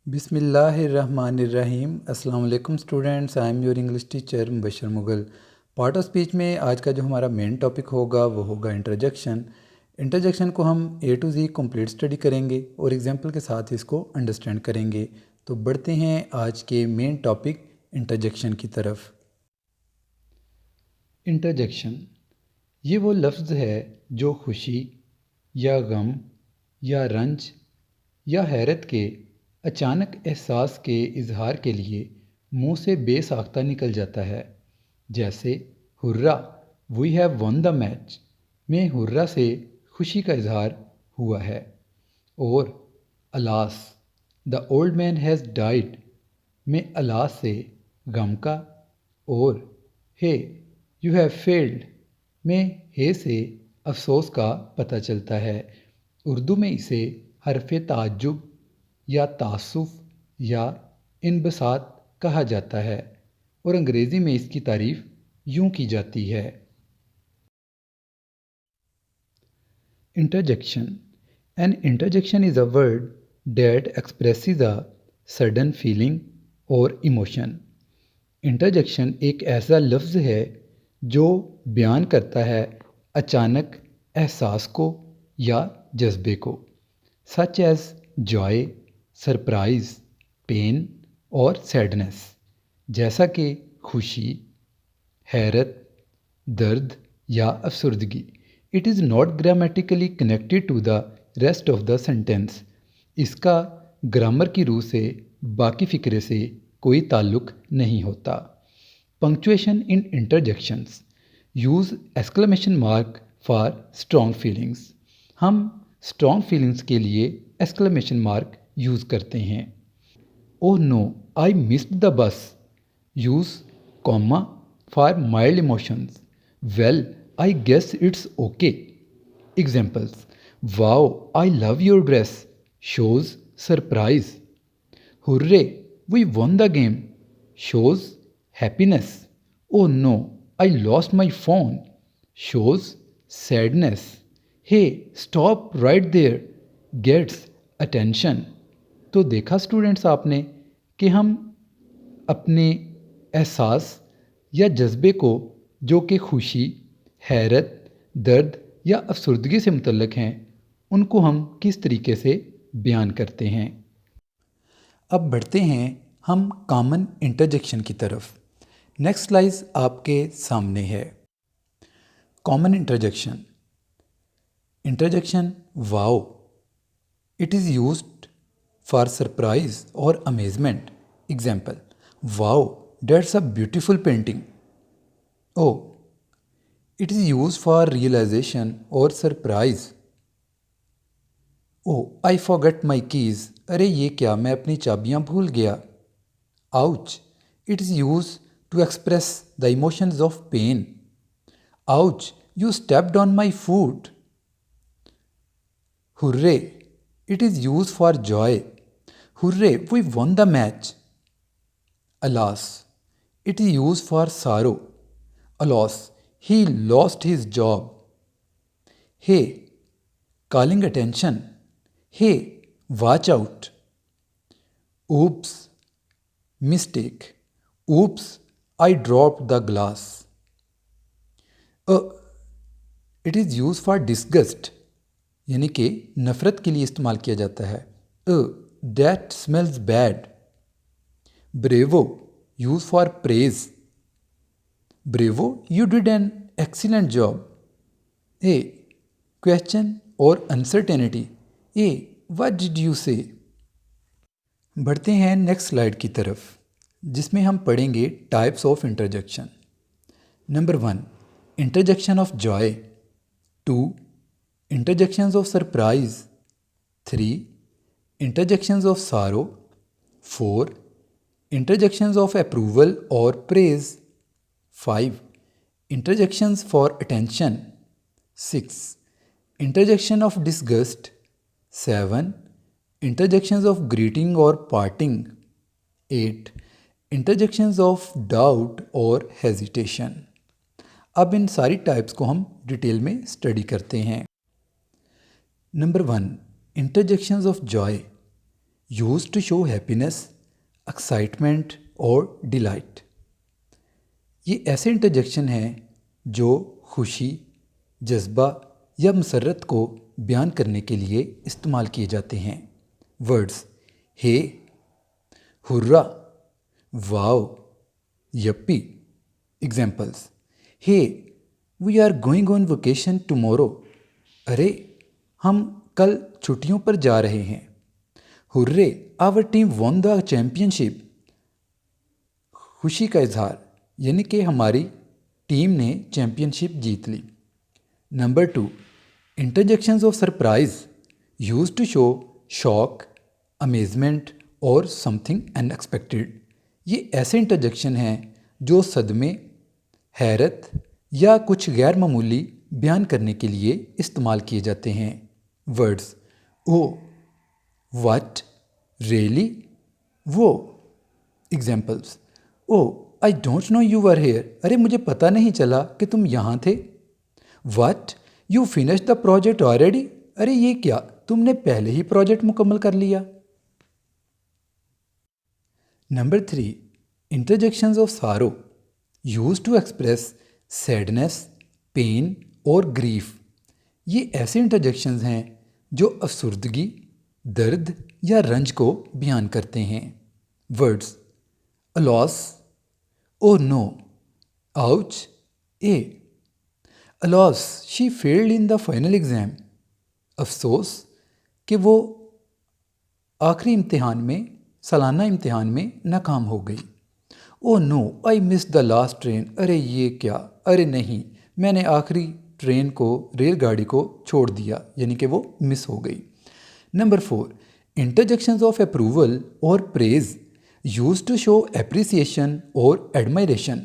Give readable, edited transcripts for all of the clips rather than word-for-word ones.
बिस्मिल्लाहिर्रहमानिर्रहीम। अस्सलाम वालेकुम students, I am your English teacher Mubashar Mughal. Part of speech में आज का जो हमारा मेन टॉपिक होगा वो होगा इंटरजेक्शन। इंटरजेक्शन को हम ए टू जी कंप्लीट स्टडी करेंगे और एग्जांपल के साथ इसको अंडरस्टैंड करेंगे। तो बढ़ते हैं आज के मेन टॉपिक इंटरजेक्शन की तरफ। इंटरजेक्शन ये वो लफ्ज़ है जो खुशी या गम या रंज या हैरत के अचानक एहसास के इजहार के लिए मुंह से बेसाख्ता निकल जाता है। जैसे hurrah, we have won the match में हुर्रा से खुशी का इजहार हुआ है। और alas, the old man has died में अलास से गम का। और हे यू हैव फेल्ड में हे से अफसोस का पता चलता है। उर्दू में इसे हरफ़े ताज्जुब या तासुफ़ या इनबसात कहा जाता है और अंग्रेज़ी में इसकी तारीफ़ यूँ की जाती है। Interjection, an interjection is a word that expresses a sudden feeling or emotion. Interjection एक ऐसा लफ्ज़ है जो बयान करता है अचानक एहसास को या जज्बे को, such as joy, surprise, pain or sadness, जैसा कि खुशी, हैरत, दर्द या अफसुर्दगी। It is not grammatically connected to the rest of the sentence. इसका ग्रामर की रूह से बाकी फ़िक्रे से कोई ताल्लुक़ नहीं होता। Punctuation in interjections, use exclamation mark for strong feelings. हम स्ट्रॉन्ग फीलिंग्स के लिए एक्सक्लेमेशन मार्क यूज़ करते हैं। Oh no I missed the bus, use comma for mild emotions. Well I guess it's okay. Examples, wow I love your dress, shows surprise. Hurray we won the game, shows happiness. Oh no, I lost my phone, shows sadness. Hey, stop right there, gets attention. तो देखा students आपने कि हम अपने एहसास या जज्बे को जो कि खुशी, हैरत, दर्द या अफसुर्दगी से मुतल्लिक हैं, उनको हम किस तरीके से बयान करते हैं। अब बढ़ते हैं हम कॉमन इंटरजेक्शन की तरफ। नेक्स्ट स्लाइड आपके सामने है। Common interjection. Interjection wow, it is used for surprise or amazement. Example, wow that's a beautiful painting. Oh, it is use for realisation or surprise. Oh I forget my keys, अरे ये क्या, मैं अपनी चाबियाँ भूल गया। Ouch, it is use to express the emotions of pain. Ouch, you stepped on my foot. Hurray, it is use for joy. Hurray we won the match. Alas, it is use for sorrow. Alas, he lost his job. Hey, calling attention. Hey, watch out. Oops, mistake. Oops, I dropped the glass. It is used for disgust, यानी कि नफ़रत के लिए इस्तेमाल किया जाता है। That smells bad. Bravo, used for praise. Bravo, you did an excellent job. A, question or uncertainty. A, what did you say? बढ़ते हैं नेक्स्ट स्लाइड की तरफ, जिसमें हम पढ़ेंगे types of interjection. Number 1, interjection of joy. 2, interjections of surprise. 3, interjections of sorrow. 4, interjections of approval और praise. 5, interjections for attention. 6, interjection of disgust. 7, interjections of greeting और parting. 8, interjections of doubt और hesitation. अब इन सारी types को हम detail में study करते हैं। Number 1, interjections of joy. Used to show happiness, excitement और डिलाइट। ये ऐसे इंटरजेक्शन हैं जो खुशी, जज्बा या मसरत को बयान करने के लिए इस्तेमाल किए जाते हैं। Words hey, hurrah, wow, yippee. Examples hey, we are going on vacation tomorrow. अरे, हम कल छुट्टियों पर जा रहे हैं। Hurray, our team won the championship. खुशी का इजहार, यानी कि हमारी टीम ने चैम्पियनशिप जीत ली। Number 2, interjections of surprise, used to show shock, amazement और समथिंग अनएक्सपेक्टेड। ये ऐसे इंटरजेक्शन हैं जो सदमे, हैरत या कुछ गैर मामूली बयान करने के लिए इस्तेमाल किए जाते हैं। Words oh, what, really, wow. Examples oh, I don't know you were here. अरे, मुझे पता नहीं चला कि तुम यहाँ थे। What, you finish the project already. अरे, ये क्या, तुमने पहले ही प्रोजेक्ट मुकम्मल कर लिया। Number 3, interjections of sorrow, used to express sadness, pain और ग्रीफ। ये ऐसे इंटरजेक्शंस हैं जो अफसुर्दगी, दर्द या रंज को बयान करते हैं। Words alas, oh no, ouch, ah. Alas, she failed in the final exam. अफसोस कि वो आखिरी इम्तिहान में, सालाना इम्तिहान में नाकाम हो गई। Oh no, I miss the last train. अरे, ये क्या, अरे नहीं, मैंने आखिरी ट्रेन को, रेलगाड़ी को छोड़ दिया, यानी कि वो मिस हो गई। नंबर 4, इंटरजेक्शंस ऑफ अप्रूवल और praise, used to show appreciation और एडमायरेशन,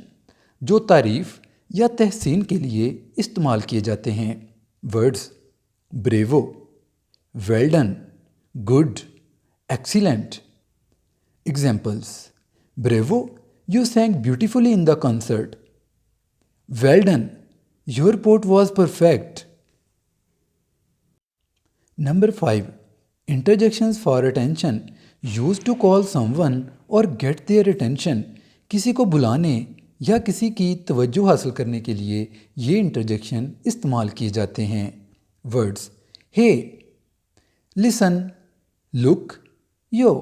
जो तारीफ़ या तहसीन के लिए इस्तेमाल किए जाते हैं। Words bravo, well done, good, excellent. Examples bravo, you sang beautifully in the concert. Well done, your part was perfect. Number 5, interjections for attention, used to call someone और गेट देयर अटेंशन। किसी को बुलाने या किसी की तवज्जो हासिल करने के लिए ये इंटरजेक्शन इस्तेमाल किए जाते हैं। Words hey, listen, look, yo.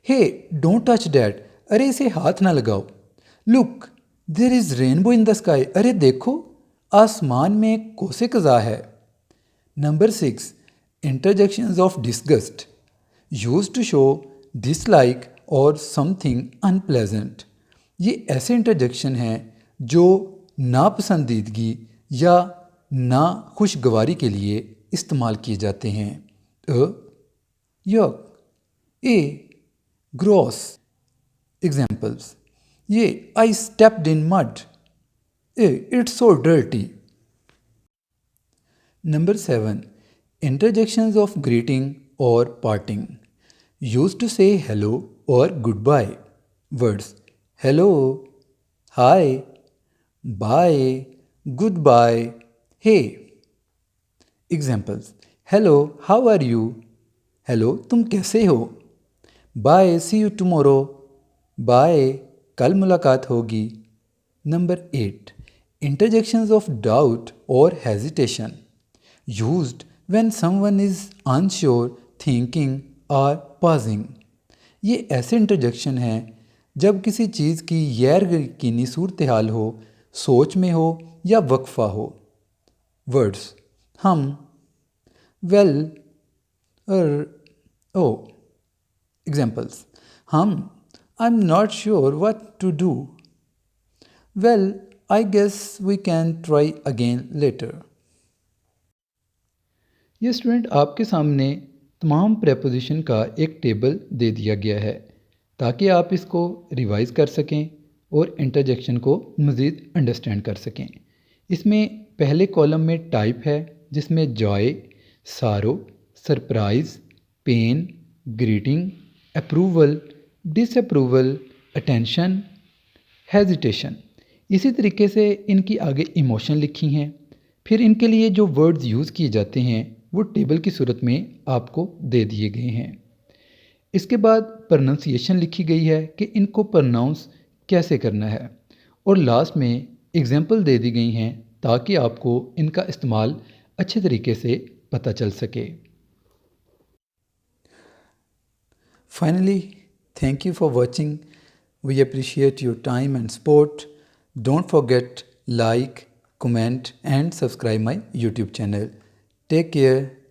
Hey, don't touch that. अरे, इसे हाथ ना लगाओ। Look, there is rainbow in the sky. अरे देखो, आसमान में कोसे कज़ा है। Number 6, interjections of disgust, used to show dislike और समथिंग अनप्लेजेंट। ये ऐसे इंटरजेक्शन हैं जो नापसंदीदगी या ना खुशगवारी के लिए इस्तेमाल किए जाते हैं। यक, ए, ग्रॉस। एग्जाम्पल्स ये, I stepped in mud. Eh, it's so dirty. Number 7, interjections of greeting और parting, used to say hello और good bye. Words hello, hi, bye, good bye, hey. Examples hello, how are you. Hello, तुम कैसे हो। Bye, see you tomorrow. Bye, कल मुलाकात होगी। Number 8, interjections of doubt और hesitation, used when someone is unsure, thinking और pausing. ये ऐसे इंटरजेक्शन हैं जब किसी चीज़ की गैर यकीनी सूरत हाल हो, सोच में हो या वक्फा हो। वर्ड्स हम, well, oh. Examples hmm, I am not sure what to do. Well, I guess we can try again later. ये स्टूडेंट आपके सामने तमाम प्रेपोजिशन का एक टेबल दे दिया गया है ताकि आप इसको रिवाइज़ कर सकें और इंटरजेक्शन को मज़ीद अंडरस्टैंड कर सकें। इसमें पहले कॉलम में टाइप है जिसमें joy, sorrow, surprise, pain, greeting, approval, disapproval, attention, hesitation. इसी तरीके से इनकी आगे इमोशन लिखी हैं। फिर इनके लिए जो वर्ड्स यूज़ किए जाते हैं वो टेबल की सूरत में आपको दे दिए गए हैं। इसके बाद प्रोनाउंसिएशन लिखी गई है कि इनको प्रोनाउंस कैसे करना है और लास्ट में एग्जाम्पल दे दी गई हैं ताकि आपको इनका इस्तेमाल अच्छे तरीके से पता चल सके। Finally, thank you for watching. We appreciate your time and support. Don't forget like, comment and subscribe my YouTube channel. Take care.